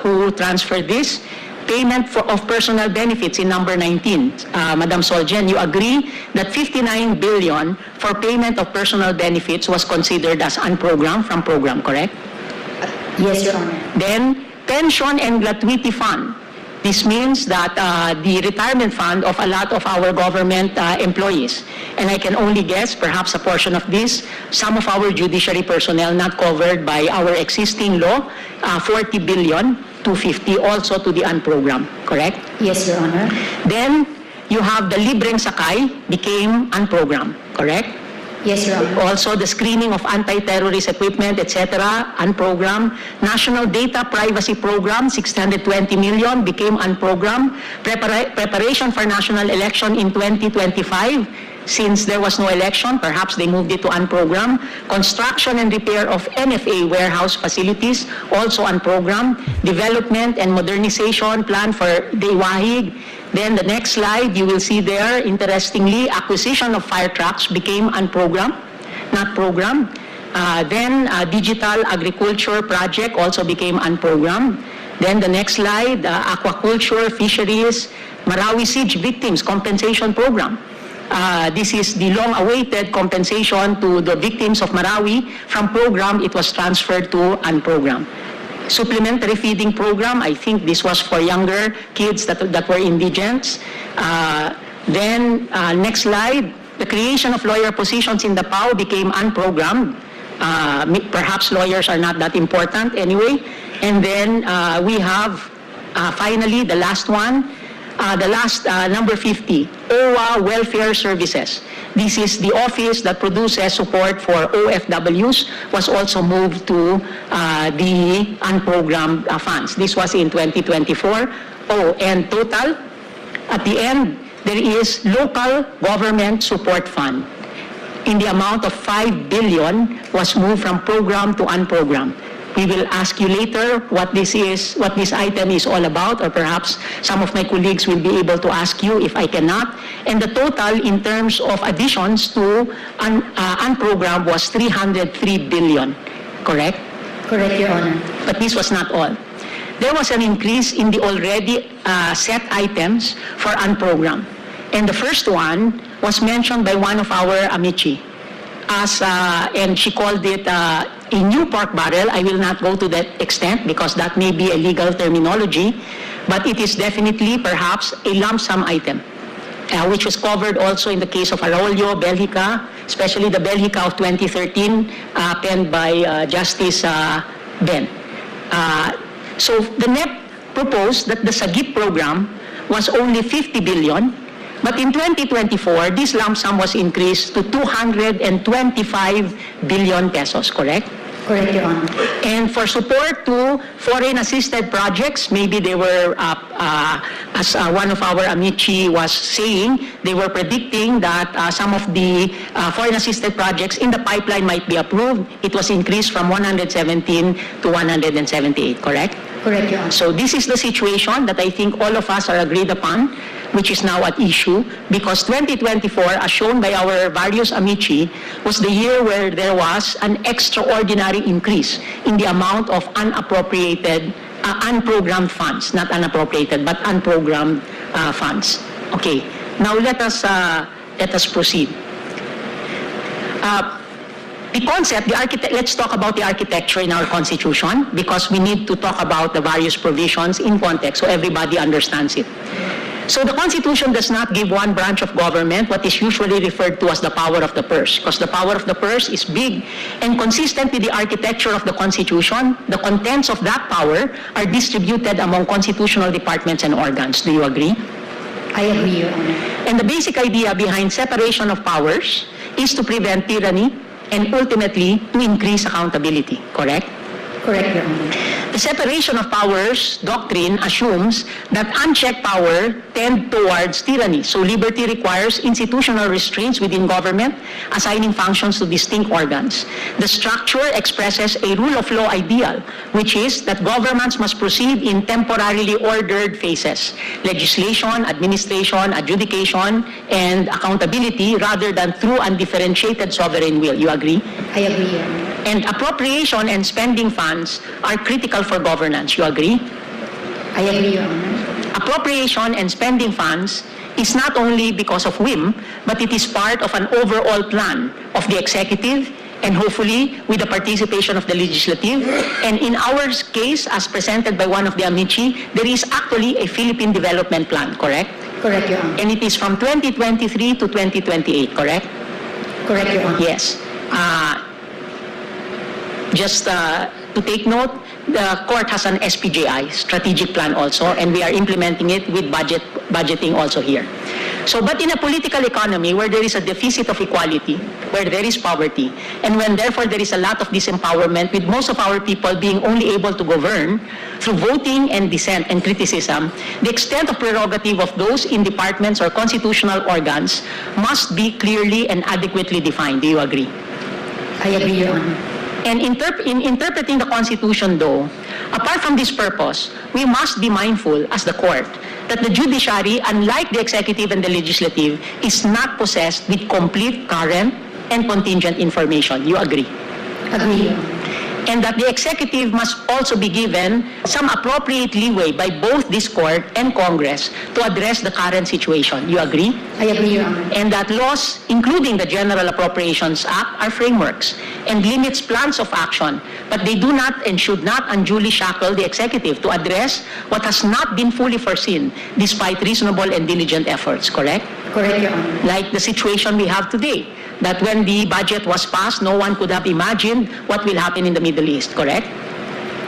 who transferred this. Payment of personal benefits in number 19. Madam Soljen, you agree that 59 billion for payment of personal benefits was considered as unprogrammed from program, correct? Yes, Your Honor. Then, pension and gratuity fund. This means that the retirement fund of a lot of our government employees, and I can only guess perhaps a portion of this, some of our judiciary personnel not covered by our existing law, 40 billion, 250 also to the unprogrammed, correct? Yes, Your Honor. Then, you have the libreng sakay became unprogrammed, correct? Yes, Your Honor. Also, the screening of anti-terrorist equipment, etc., unprogrammed. National Data Privacy Program, 620 million, became unprogrammed. Preparation for national election in 2025, since there was no election, perhaps they moved it to unprogrammed. Construction and repair of NFA warehouse facilities, also unprogrammed. Development and modernization plan for Dewahig. Then the next slide, you will see there, interestingly, acquisition of fire trucks became unprogrammed, not programmed. Then digital agriculture project also became unprogrammed. Then the next slide, aquaculture, fisheries, Marawi siege victims compensation program. This is the long-awaited compensation to the victims of Marawi. From program, it was transferred to unprogrammed. Supplementary feeding program, I think this was for younger kids that were indigents. Then, next slide, the creation of lawyer positions in the PAO became unprogrammed. Perhaps lawyers are not that important anyway. And then we have finally the last one, number 50, OWA Welfare Services. This is the office that produces support for OFWs, was also moved to the unprogrammed funds. This was in 2024. Oh, and total, at the end, there is local government support fund in the amount of 5 billion was moved from program to unprogrammed. We will ask you later what this is, what this item is all about, or perhaps some of my colleagues will be able to ask you if I cannot. And the total in terms of additions to unprogrammed was 303 billion, correct? Correct, Your Honor. But this was not all. There was an increase in the already set items for unprogrammed. And the first one was mentioned by one of our amici. And she called it a new pork barrel. I will not go to that extent because that may be a legal terminology, but it is definitely perhaps a lump sum item, which was covered also in the case of Arroyo, Belgica, especially the Belgica of 2013, penned by Justice Ben. So the NEP proposed that the SAGIP program was only 50 billion, but in 2024, this lump sum was increased to 225 billion pesos, correct? Correct, Your Honor. And for support to foreign-assisted projects, maybe they were, as one of our amici was saying, they were predicting that some of the foreign-assisted projects in the pipeline might be approved. It was increased from 117 to 178, correct? Correct, Your Honor. So this is the situation that I think all of us are agreed upon, which is now at issue, because 2024, as shown by our various amici, was the year where there was an extraordinary increase in the amount of unappropriated, unprogrammed funds, not unappropriated, but unprogrammed funds. Okay, now let us proceed. The concept, let's talk about the architecture in our Constitution because we need to talk about the various provisions in context so everybody understands it. So the Constitution does not give one branch of government what is usually referred to as the power of the purse, because the power of the purse is big and consistent with the architecture of the Constitution. The contents of that power are distributed among constitutional departments and organs. Do you agree? I agree, Your Honor. And the basic idea behind separation of powers is to prevent tyranny and ultimately to increase accountability, correct? Correct, Your Honor. The separation of powers doctrine assumes that unchecked power tend towards tyranny. So liberty requires institutional restraints within government, assigning functions to distinct organs. The structure expresses a rule of law ideal, which is that governments must proceed in temporarily ordered phases: legislation, administration, adjudication, and accountability, rather than through undifferentiated sovereign will. You agree? I agree, Your Honor. And appropriation and spending funds are critical for governance. You agree? I agree, Your Honor. Appropriation and spending funds is not only because of whim, but it is part of an overall plan of the executive and hopefully with the participation of the legislative. And in our case, as presented by one of the amici, there is actually a Philippine Development Plan, correct? Correct, Your Honor. And it is from 2023 to 2028, correct? Correct, Your Honor. Yes. Just to take note, the court has an SPJI, strategic plan also, and we are implementing it with budgeting also here. So, but in a political economy where there is a deficit of equality, where there is poverty, and when therefore there is a lot of disempowerment, with most of our people being only able to govern through voting and dissent and criticism, the extent of prerogative of those in departments or constitutional organs must be clearly and adequately defined. Do you agree? I agree, Your Honor. And in interpreting the Constitution, though, apart from this purpose, we must be mindful as the court that the judiciary, unlike the executive and the legislative, is not possessed with complete, current, and contingent information. You agree? Agree, Your Honor. And that the executive must also be given some appropriate leeway by both this court and Congress to address the current situation. You agree? I agree, Your Honor. And that laws, including the General Appropriations Act, are frameworks and limits plans of action, but they do not and should not unduly shackle the executive to address what has not been fully foreseen despite reasonable and diligent efforts, correct? Correct, Your Honor. Like the situation we have today, that when the budget was passed, no one could have imagined what will happen in the Middle East, correct?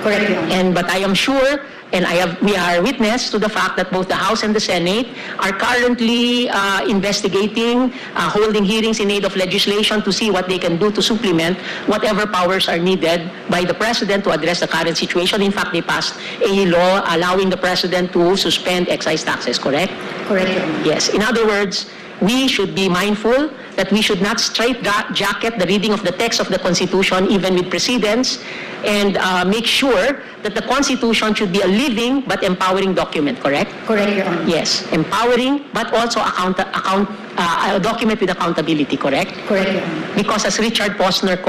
Correct, Your Honor. But I am sure, and we are witness to the fact that both the House and the Senate are currently investigating, holding hearings in aid of legislation to see what they can do to supplement whatever powers are needed by the President to address the current situation. In fact, they passed a law allowing the President to suspend excise taxes, correct? Correct, Your Honor. Yes. In other words, we should be mindful that we should not straitjacket the reading of the text of the Constitution, even with precedents, and make sure that the Constitution should be a living but empowering document, correct? Correct, Your Honor. Yes, empowering but also a document with accountability, correct? Correct, Your Honor. Because as Richard Posner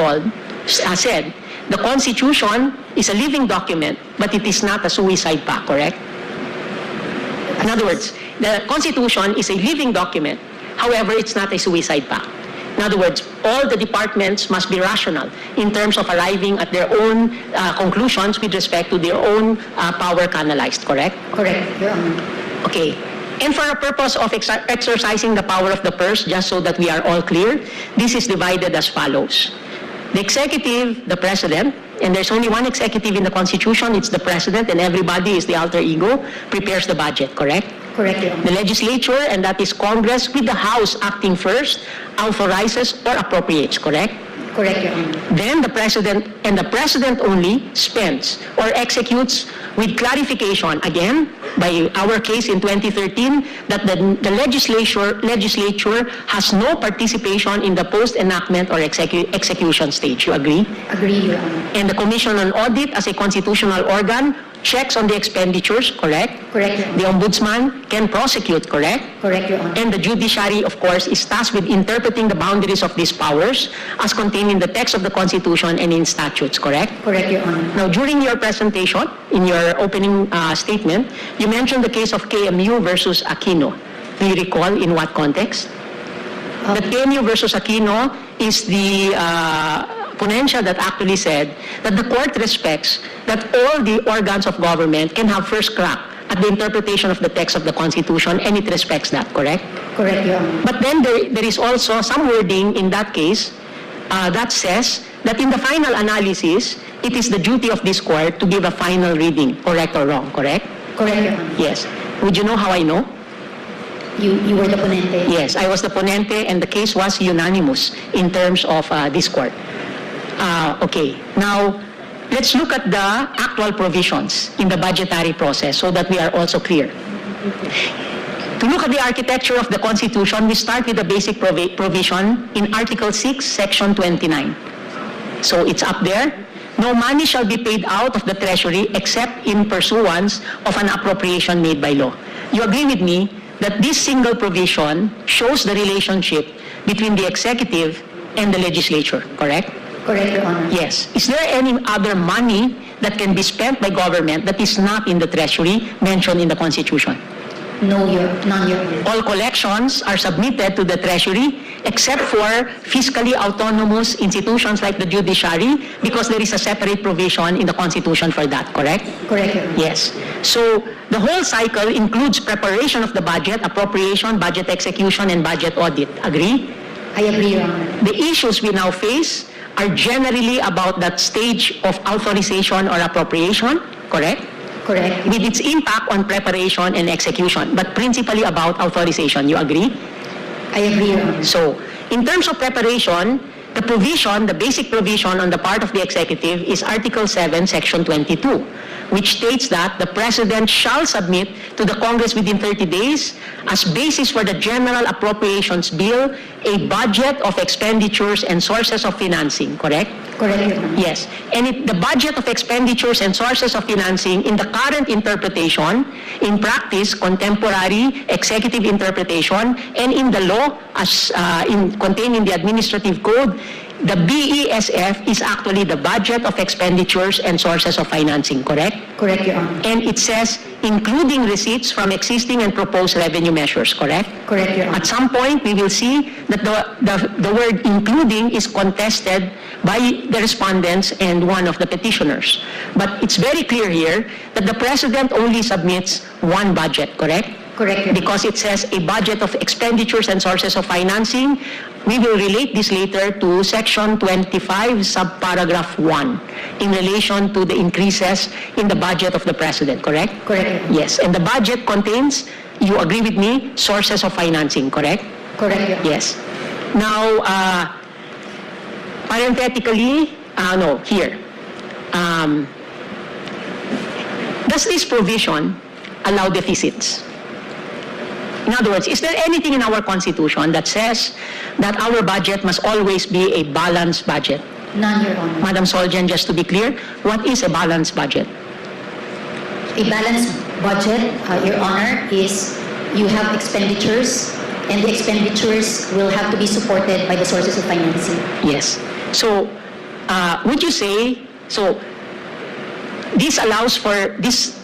said, the Constitution is a living document, but it is not a suicide pact, correct? In other words, the Constitution is a living document. However, it's not a suicide pact. In other words, all the departments must be rational in terms of arriving at their own conclusions with respect to their own power canalized, correct? Correct, Your Honor. Okay. And for a purpose of exercising the power of the purse, just so that we are all clear, this is divided as follows. The executive, the president, and there's only one executive in the Constitution, it's the president, and everybody is the alter ego, prepares the budget, correct? Correct, Your Honor. The legislature, and that is Congress, with the House acting first, authorizes or appropriates, correct? Correct, Your Honor. Then the president, and the president only, spends or executes with clarification, again, by our case in 2013, that the legislature has no participation in the post-enactment or execution stage. You agree? Agree, Your Honor. And the Commission on Audit, as a constitutional organ, checks on the expenditures, correct? Correct, Your The Honor. ombudsman can prosecute, correct? Correct, Your Honor. And the judiciary, of course, is tasked with interpreting the boundaries of these powers as contained in the text of the Constitution and in statutes, correct? Correct, Your Honor. Now, during your presentation, in your opening statement, you mentioned the case of KMU versus Aquino. Do you recall in what context? The KMU versus Aquino is the ponensya that actually said that the court respects that all the organs of government can have first crack at the interpretation of the text of the Constitution, and it respects that, correct? Correct, Your Honor. But then there is also some wording in that case that says that in the final analysis, it is the duty of this court to give a final reading, correct or wrong, correct? Correct, Your Honor. Yes. Would you know how I know? You were the ponente. Yes, I was the ponente, and the case was unanimous in terms of this court. Okay, now let's look at the actual provisions in the budgetary process so that we are also clear. To look at the architecture of the Constitution, we start with the basic provision in Article 6, Section 29. So it's up there. No money shall be paid out of the Treasury except in pursuance of an appropriation made by law. You agree with me that this single provision shows the relationship between the executive and the legislature, correct? Correct, Your Honor. Yes. Is there any other money that can be spent by government that is not in the Treasury mentioned in the Constitution? No, none, Your Honor. All collections are submitted to the Treasury except for fiscally autonomous institutions like the judiciary, because there is a separate provision in the Constitution for that, correct? Correct, Your Honor. Yes. So the whole cycle includes preparation of the budget, appropriation, budget execution, and budget audit. Agree? I agree, Your Honor. The issues we now face are generally about that stage of authorization or appropriation, correct? Correct. With its impact on preparation and execution, but principally about authorization. You agree? I agree, Your Honor. So, in terms of preparation, the provision, the basic provision on the part of the executive is Article 7, Section 22, which states that the President shall submit to the Congress within 30 days as basis for the General Appropriations Bill a budget of expenditures and sources of financing, correct? Correct, Your Honor. Yes. And the budget of expenditures and sources of financing in the current interpretation, in practice, contemporary executive interpretation, and in the law as contained in the administrative code, the BESF is actually the budget of expenditures and sources of financing, correct? Correct, Your Honor. And it says including receipts from existing and proposed revenue measures, correct? Correct, Your Honor. At some point, we will see that the word including is contested by the respondents and one of the petitioners. But it's very clear here that the President only submits one budget, correct? Correct, Your Honor. Because it says a budget of expenditures and sources of financing we will relate this later to Section 25, subparagraph 1, in relation to the increases in the budget of the President, correct? Correct. Yes, and the budget contains, you agree with me, sources of financing, correct? Correct, Your Honor. Yes. Now, parenthetically, no, here. Does this provision allow deficits? In other words, is there anything in our Constitution that says that our budget must always be a balanced budget? None, Your Honor. Madam Soljan, just to be clear, what is a balanced budget? A balanced budget, Your Honor, is you have expenditures, and the expenditures will have to be supported by the sources of financing. Yes. So, would you say, so this allows for this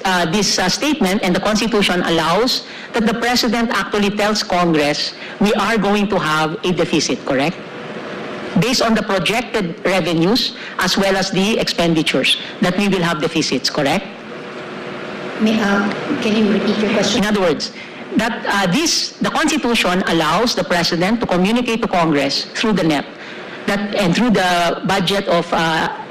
statement, and the Constitution allows that the President actually tells Congress we are going to have a deficit, correct? Based on the projected revenues as well as the expenditures, that we will have deficits, correct? Can you repeat your question? In other words, that the Constitution allows the President to communicate to Congress through the NEP and through the budget of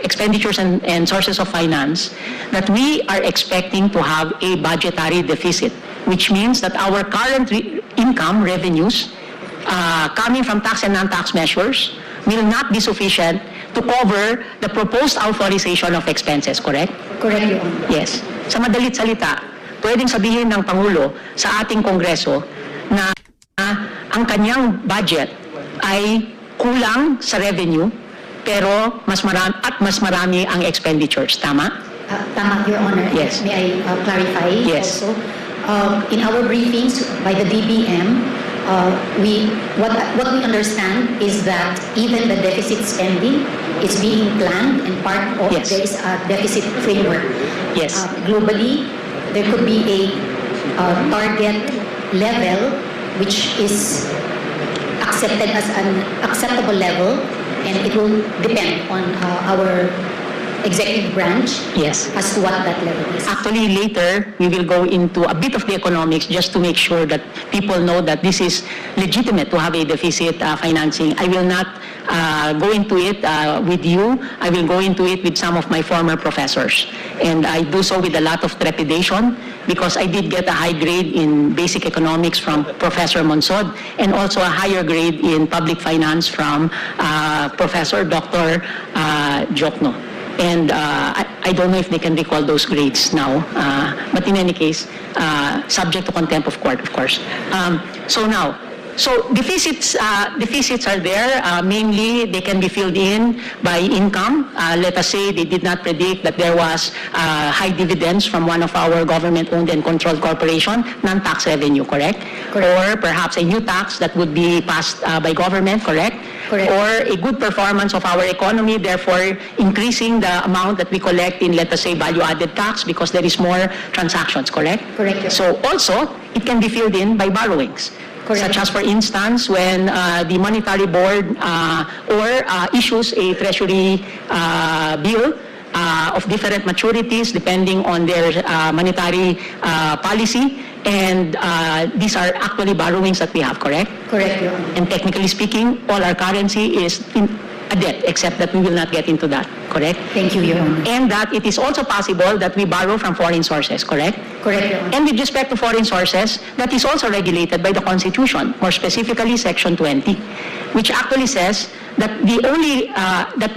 expenditures and sources of finance, that we are expecting to have a budgetary deficit, which means that our current income revenues coming from tax and non-tax measures will not be sufficient to cover the proposed authorization of expenses, correct? Correct, Your Honor. Yes. Sa madalit salita, pwedeng sabihin ng Pangulo sa ating Kongreso na ang kanyang budget ay kulang sa revenue, pero mas marami ang expenditures. Tama? Tama, Your Honor. Yes. May I clarify Yes. also? In our briefings by the DBM, what we understand is that even the deficit spending is being planned, and part of Yes. there is a deficit framework. Yes. Globally, there could be a target level which is accepted as an acceptable level, and it will depend on our executive branch Yes. as to what that level is. Actually, later, we will go into a bit of the economics just to make sure that people know that this is legitimate to have a deficit financing. I will not go into it with you. I will go into it with some of my former professors. And I do so with a lot of trepidation because I did get a high grade in basic economics from Professor Monsod, and also a higher grade in public finance from Professor Dr. Jokno. And I don't know if they can recall those grades now. But in any case, subject to contempt of court, of course. So deficits are there. Mainly, they can be filled in by income. Let us say they did not predict that there was high dividends from one of our government-owned and controlled corporation, non-tax revenue, correct? Or perhaps a new tax that would be passed by government, correct? Correct. Or a good performance of our economy, therefore increasing the amount that we collect in, let us say, value-added tax because there is more transactions, correct? Correct, yes. So also, it can be filled in by borrowings. Correct. Such as, for instance, when the Monetary Board issues a treasury bill of different maturities depending on their monetary policy, and these are actually borrowings that we have, correct? Correct, Your Honor. And technically speaking, all our currency is in a debt, except that we will not get into that, correct? Thank you, Your Honor. And that it is also possible that we borrow from foreign sources, correct? Correct, Your Honor. And with respect to foreign sources, that is also regulated by the Constitution, more specifically Section 20, which actually says that that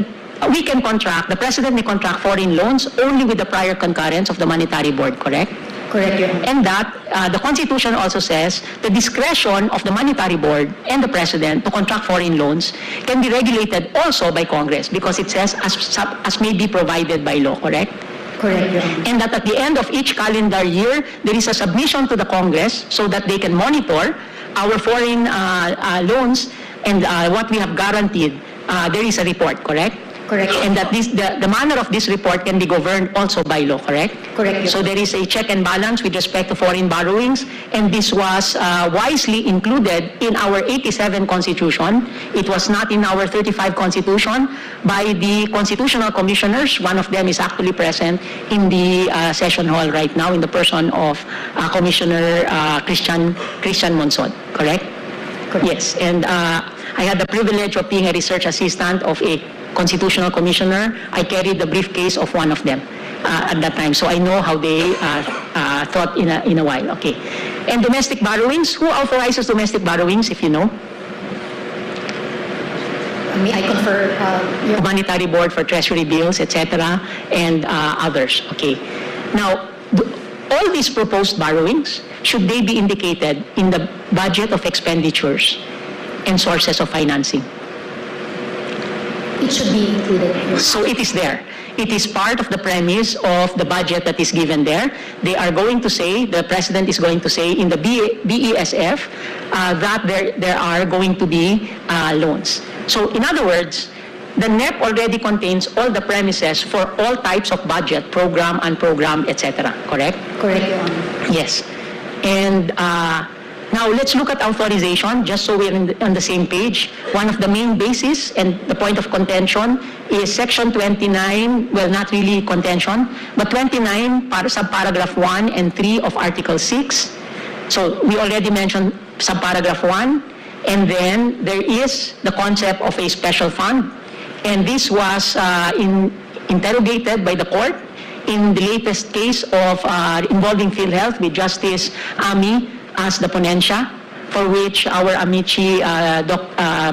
we can contract, the President may contract foreign loans only with the prior concurrence of the Monetary Board, correct? Correct, Your Honor. And that the Constitution also says the discretion of the Monetary Board and the President to contract foreign loans can be regulated also by Congress because it says as may be provided by law, correct? Correct, Your Honor. And that at the end of each calendar year, there is a submission to the Congress so that they can monitor our foreign loans and what we have guaranteed. There is a report, correct? Correct. And that the manner of this report can be governed also by law, correct? Correct. So there is a check and balance with respect to foreign borrowings, and this was wisely included in our 87 Constitution. It was not in our 35 Constitution by the Constitutional Commissioners. One of them is actually present in the session hall right now in the person of Commissioner Christian Monsod, correct? Correct. Yes, and I had the privilege of being a research assistant of a constitutional commissioner. I carried the briefcase of one of them at that time, so I know how they thought in a while. Okay, and domestic borrowings. Who authorizes domestic borrowings, if you know? May I confer, Your Monetary Board for Treasury Bills, etc., and others. Okay. Now, all these proposed borrowings, should they be indicated in the budget of expenditures and sources of financing? it should be included. So it is there. It is part of the premise of the budget that is given there. They are going to say, the President is going to say in the BESF that there are going to be loans. So in other words, the NEP already contains all the premises for all types of budget, program, unprogram, etc. Correct? Correct, Your Honor. Yes. And now let's look at authorization, just so we're on the same page. One of the main bases and the point of contention is Section 29, well, not really contention, but 29, subparagraph 1 and 3 of Article 6. So we already mentioned subparagraph 1, and then there is the concept of a special fund. And this was interrogated by the court in the latest case of involving PhilHealth with Justice Ami as the ponensya, for which our amici,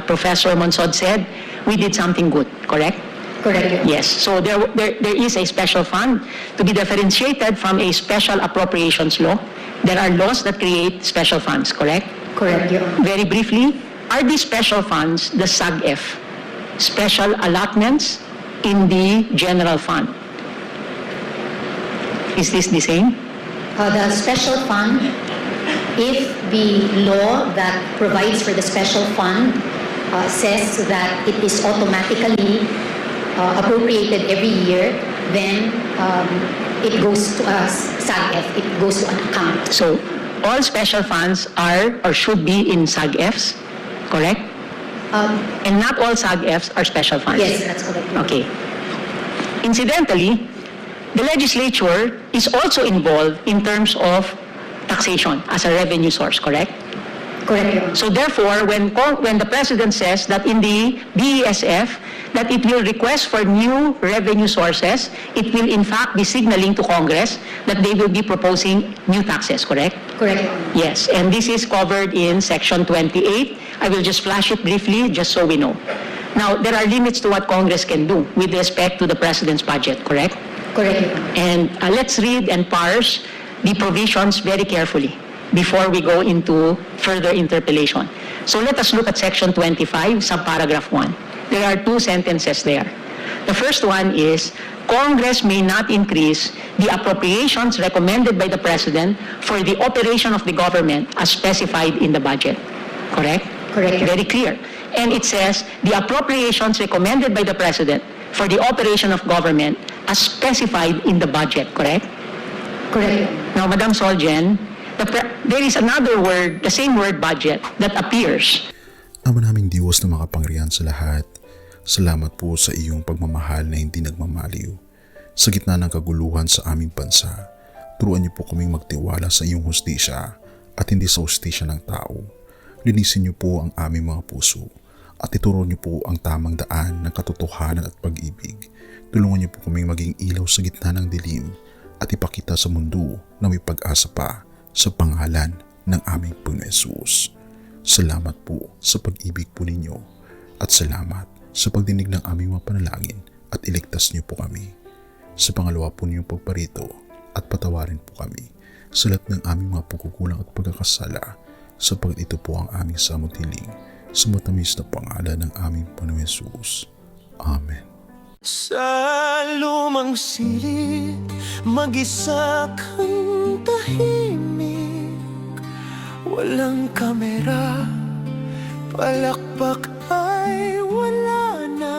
Professor Monsod said, we did something good, correct? Correct, Your Honor. Yes, so there is a special fund to be differentiated from a special appropriations law. There are laws that create special funds, correct? Correct, Your Honor. Very briefly, are these special funds the SAGF, special allotments in the general fund? Is this the same? The special fund, if the law that provides for the special fund says that it is automatically appropriated every year, then it goes to SAGF, it goes to an account. So all special funds are or should be in SAGFs, correct? And not all SAGFs are special funds. Yes, that's correct. Your Honor. Okay. Incidentally, the legislature is also involved in terms of taxation as a revenue source, correct? Correct, Your Honor. So therefore, when the President says that in the BESF that it will request for new revenue sources, it will in fact be signaling to Congress that they will be proposing new taxes, correct? Correct, Your Honor. Yes, and this is covered in Section 28. I will just flash it briefly just so we know. Now, there are limits to what Congress can do with respect to the President's budget, correct? Correct, Your Honor. And let's read and parse the provisions very carefully before we go into further interpellation. So let us look at Section 25, subparagraph 1. There are two sentences there. The first one is, Congress may not increase the appropriations recommended by the President for the operation of the government as specified in the budget. Correct? Correct. Very clear. And it says, the appropriations recommended by the President for the operation of government as specified in the budget. Correct? Correct, Your Honor. Now, Madam Solgen, there is another word, the same word budget, that appears. Ama naming Diyos na makapangyarihan sa lahat, salamat po sa iyong pagmamahal na hindi nagmamaliw. Sa gitna ng kaguluhan sa aming bansa, turuan niyo po kaming magtiwala sa iyong hustisya at hindi sa hustisya ng tao. Linisin niyo po ang aming mga puso at ituro niyo po ang tamang daan ng katotohanan at pag-ibig. Tulungan niyo po kaming maging ilaw sa gitna ng dilim at ipakita sa mundo na may pag-asa pa sa pangalan ng aming Panginoon Hesus. Salamat po sa pag-ibig po ninyo at salamat sa pagdinig ng aming mga panalangin at iligtas niyo po kami. Sa pangalawa po niyong pagparito at patawarin po kami sa lahat ng aming mga pagkukulang at pagkakasala sapagkat ito po ang aming samutiling sa matamis na pangalan ng aming Panginoon Hesus. Amen. Sa lumang silid, mag-isa kang tahimik. Walang kamera, palakpak ay wala na.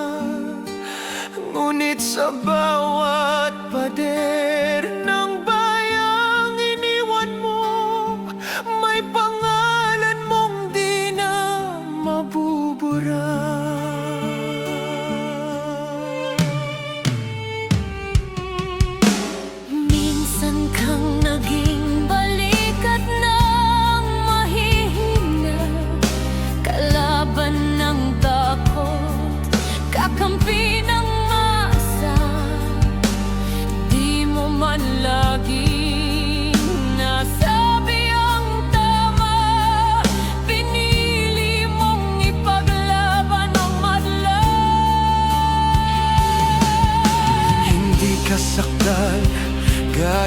Ngunit sa bawat pader ng bayang iniwan mo, may pangalan mong di na mabubura. Minsan kang naging balikat ng mahihina, kalaban ng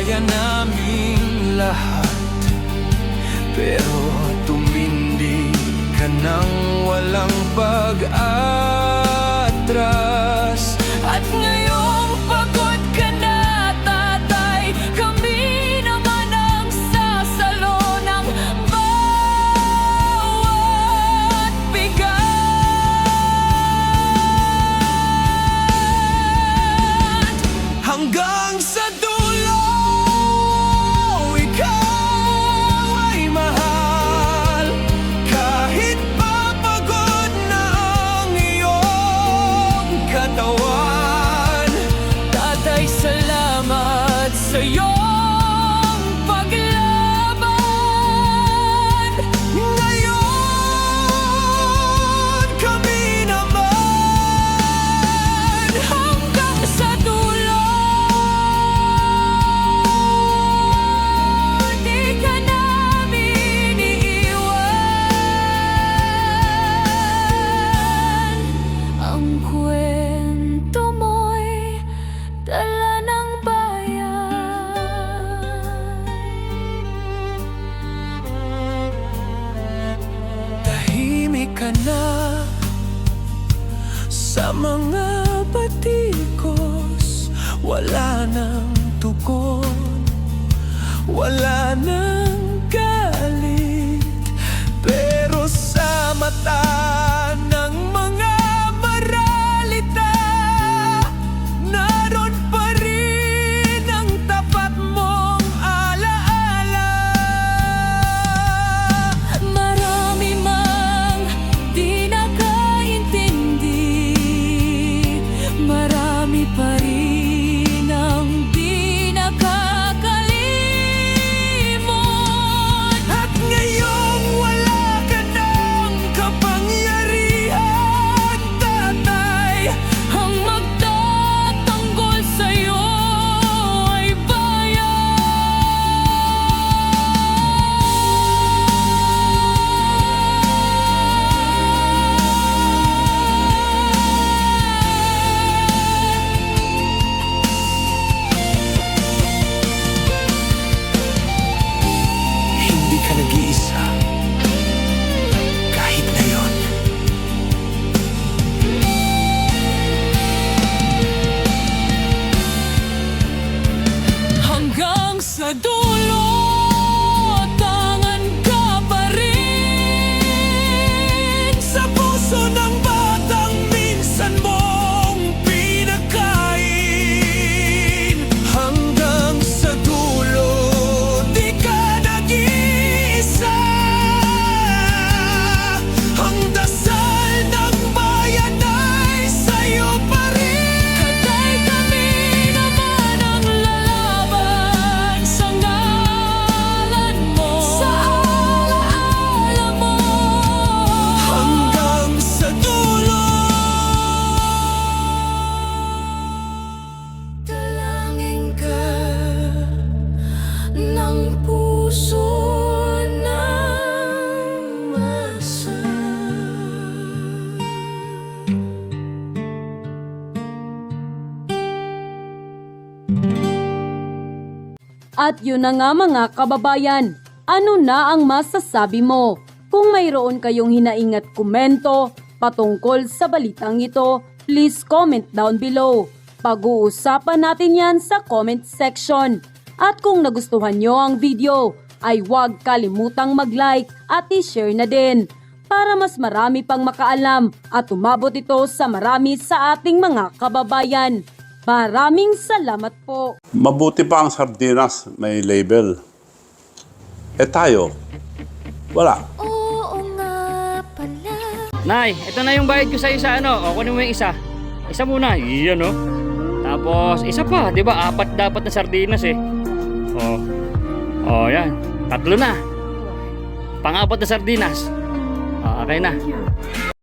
kaya naming lahat. Pero tumindi ka nang walang pag-atras. At ngayong pagod ka na, tatay, kami naman ang sasalo ng bawat bigat. Hanggang sa dulo, ikaw ay mahal. Kahit papagod na ang iyong katawan. Tatay, salamat sa iyong paglaban. Ngayon, kami naman hanggang sa dulo. Di ka namin iiwan. Ang kwento mo'y dala ng bayan. Tahimik ka na sa mga batikos. Wala nang tugon, wala nang galit. Pero sa mata ng mga maralita, naroon pa rin ang tapat mong alaala. Marami mang di nakaintindi, marami pa rin ang di nakakalimot. At ngayong wala ka ng kapangyarihan, tatay, ang magtatanggol sa'yo ay hindi ka nag-iisa kahit ngayon. Hanggang sa dulo, tangan ka pa rin sa puso ng batang minsan mong pinakain. Hanggang sa dulo, di ka nag-iisa. Ang dasal ng bayan ay sa'yo pa rin. Katay, kami naman ang lalaban sa ngalan mo, sa alaala mo. Hanggang sa dulo, dalangin ka ng puso ng masa. At yun na nga mga kababayan, ano na ang masasabi mo? Kung mayroon kayong hinaing at komento patungkol sa balitang ito, please comment down below. Pag-uusapan natin yan sa comment section. At kung nagustuhan nyo ang video, ay huwag kalimutang mag-like at i-share na din para mas marami pang makaalam at umabot ito sa marami sa ating mga kababayan. Maraming salamat po. Mabuti pa ang sardinas, may label. Eh tayo, wala. Oo nga pala. Nay, ito na yung bayad ko sa isa, ano? O, kunin mo yung isa. Isa muna, yan, no? Tapos, isa pa, di ba? 4 dapat na sardinas, eh. O, yan. 3 na. Pang-4 na sardinas. O, okay na.